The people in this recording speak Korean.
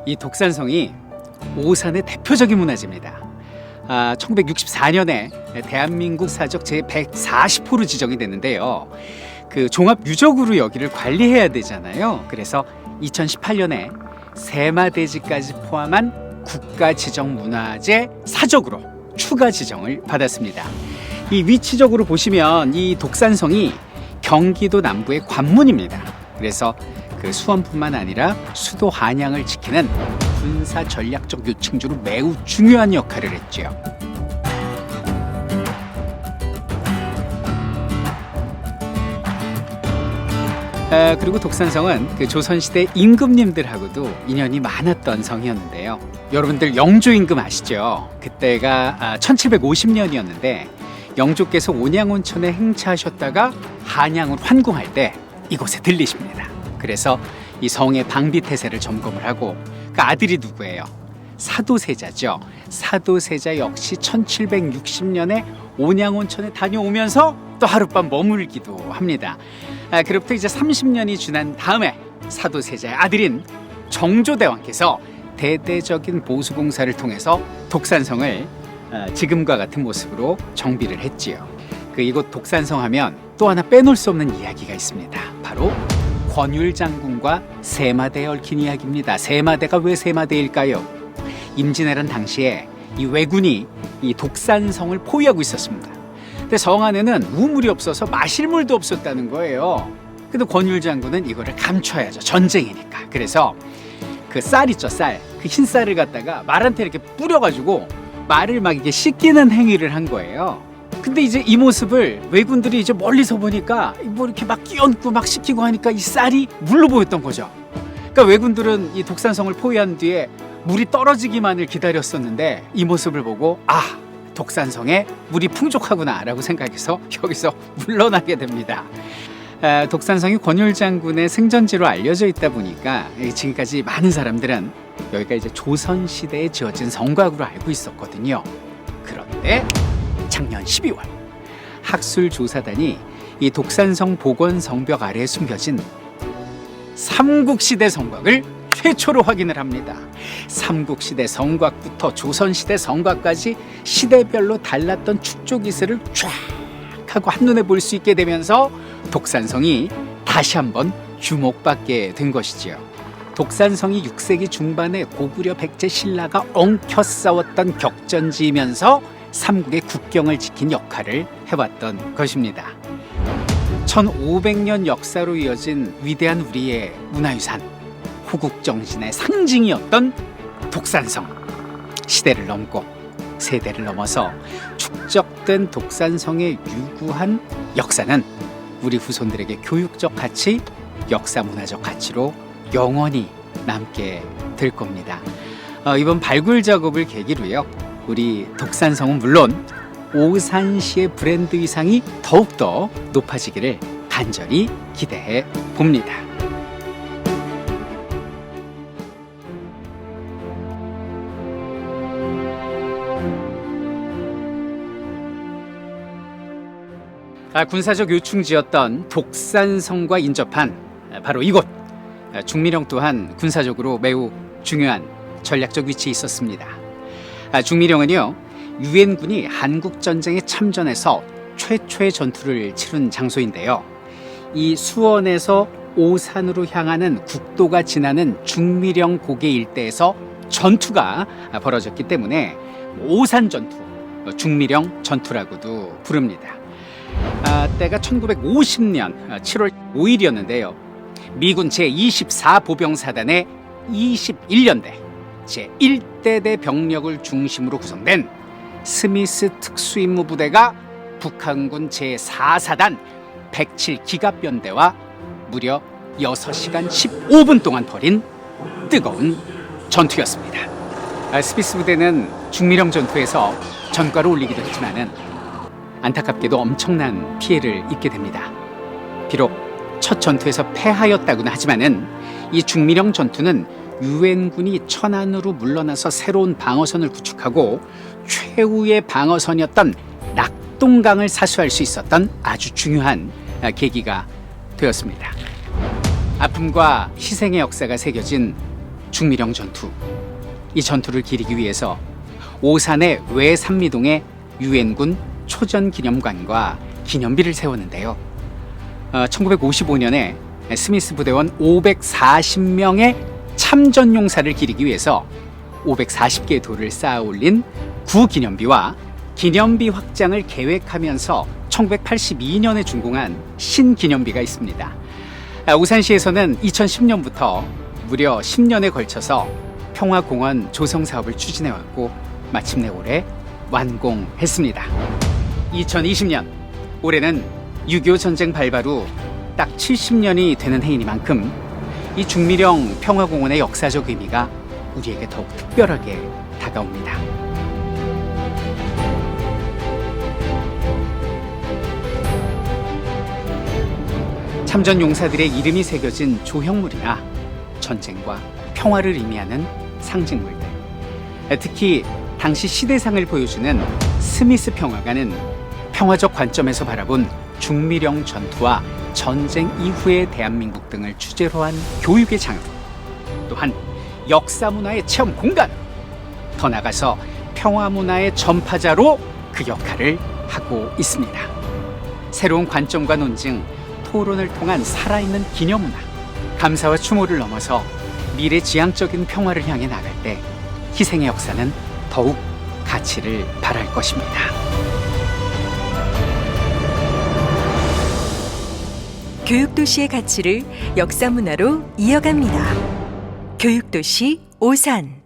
이 독산성이 오산의 대표적인 문화재입니다. 1964년에 대한민국 사적 제140호로 지정이 됐는데요. 그 종합유적으로 여기를 관리해야 되잖아요. 그래서 2018년에 세마대지까지 포함한 국가지정문화재 사적으로 추가 지정을 받았습니다. 이 위치적으로 보시면 이 독산성이 경기도 남부의 관문입니다. 그래서 그 수원뿐만 아니라 수도 한양을 지키는 군사 전략적 요충지로 매우 중요한 역할을 했죠. 그리고 독산성은 그 조선시대 임금님들하고도 인연이 많았던 성이었는데요. 여러분들 영조 임금 아시죠? 그때가 1750년이었는데 영조께서 온양온천에 행차하셨다가 한양을 환궁할 때 이곳에 들리십니다. 그래서 이 성의 방비태세를 점검을 하고 그 아들이 누구예요? 사도세자죠. 사도세자 역시 1760년에 온양온천에 다녀오면서 또 하룻밤 머물기도 합니다. 그로부터 이제 30년이 지난 다음에 사도세자의 아들인 정조대왕께서 대대적인 보수공사를 통해서 독산성을 지금과 같은 모습으로 정비를 했지요. 그 이곳 독산성 하면 또 하나 빼놓을 수 없는 이야기가 있습니다. 바로 권율장군과 세마대에 얽힌 이야기입니다. 세마대가 왜 세마대일까요? 임진왜란 당시에 이 왜군이 이 독산성을 포위하고 있었습니다. 근데 성 안에는 우물이 없어서 마실 물도 없었다는 거예요. 근데 권율장군은 이거를 감춰야죠. 전쟁이니까. 그래서 그 쌀 있죠, 쌀. 그 흰 쌀을 갖다가 말한테 이렇게 뿌려가지고 말을 막 이게 씻기는 행위를 한 거예요. 근데 이제 이 모습을 왜군들이 이제 멀리서 보니까 뭐 이렇게 막 끼얹고 막 씻기고 하니까 이 쌀이 물로 보였던 거죠. 그러니까 왜군들은 이 독산성을 포위한 뒤에 물이 떨어지기만을 기다렸었는데 이 모습을 보고 독산성에 물이 풍족하구나 라고 생각해서 여기서 물러나게 됩니다. 독산성이 권율장군의 생전지로 알려져 있다 보니까 지금까지 많은 사람들은 여기가 이제 조선시대에 지어진 성곽으로 알고 있었거든요. 그런데 작년 12월 학술조사단이 이 독산성 복원 성벽 아래에 숨겨진 삼국시대 성곽을 최초로 확인을 합니다. 삼국시대 성곽부터 조선시대 성곽까지 시대별로 달랐던 축조 기세를 쫙 하고 한눈에 볼 수 있게 되면서 독산성이 다시 한번 주목받게 된 것이지요. 독산성이 6세기 중반에 고구려 백제 신라가 엉켜 싸웠던 격전지이면서 삼국의 국경을 지킨 역할을 해왔던 것입니다. 1500년 역사로 이어진 위대한 우리의 문화유산, 호국정신의 상징이었던 독산성. 시대를 넘고 세대를 넘어서 축적된 독산성의 유구한 역사는 우리 후손들에게 교육적 가치, 역사문화적 가치로 영원히 남게 될 겁니다. 이번 발굴 작업을 계기로요, 우리 독산성은 물론 오산시의 브랜드 위상이 더욱더 높아지기를 간절히 기대해 봅니다. 군사적 요충지였던 독산성과 인접한 바로 이곳 중미령 또한 군사적으로 매우 중요한 전략적 위치에 있었습니다. 중미령은요, 유엔군이 한국전쟁에 참전해서 최초의 전투를 치른 장소인데요. 이 수원에서 오산으로 향하는 국도가 지나는 중미령 고개 일대에서 전투가 벌어졌기 때문에 오산 전투, 중미령 전투라고도 부릅니다. 때가 1950년 7월 5일이었는데요. 미군 제24보병사단의 21년대 제1대대 병력을 중심으로 구성된 스미스 특수임무부대가 북한군 제4사단 107기갑연대와 무려 6시간 15분 동안 벌인 뜨거운 전투였습니다. 스미스 부대는 중미령 전투에서 전과를 올리기도 했지만은 안타깝게도 엄청난 피해를 입게 됩니다. 비록 첫 전투에서 패하였다고는 하지만은 이 중미령 전투는 유엔군이 천안으로 물러나서 새로운 방어선을 구축하고 최후의 방어선이었던 낙동강을 사수할 수 있었던 아주 중요한 계기가 되었습니다. 아픔과 희생의 역사가 새겨진 중미령 전투. 이 전투를 기리기 위해서 오산의 외산미동에 유엔군 초전기념관과 기념비를 세웠는데요. 1955년에 스미스 부대원 540명의 참전용사를 기리기 위해서 540개의 돌을 쌓아 올린 구기념비와 기념비 확장을 계획하면서 1982년에 준공한 신기념비가 있습니다. 오산시에서는 2010년부터 무려 10년에 걸쳐서 평화공원 조성 사업을 추진해왔고 마침내 올해 완공했습니다. 2020년, 올해는 6.25 전쟁 발발 후 딱 70년이 되는 해이니만큼 이 중미령 평화공원의 역사적 의미가 우리에게 더욱 특별하게 다가옵니다. 참전 용사들의 이름이 새겨진 조형물이나 전쟁과 평화를 의미하는 상징물들, 특히 당시 시대상을 보여주는 스미스 평화관은 평화적 관점에서 바라본 중미령 전투와 전쟁 이후의 대한민국 등을 주제로 한 교육의 장으로, 또한 역사 문화의 체험 공간, 더 나아가서 평화 문화의 전파자로 그 역할을 하고 있습니다. 새로운 관점과 논증, 토론을 통한 살아있는 기념문화, 감사와 추모를 넘어서 미래 지향적인 평화를 향해 나갈 때 희생의 역사는 더욱 가치를 발할 것입니다. 교육도시의 가치를 역사문화로 이어갑니다. 교육도시 오산.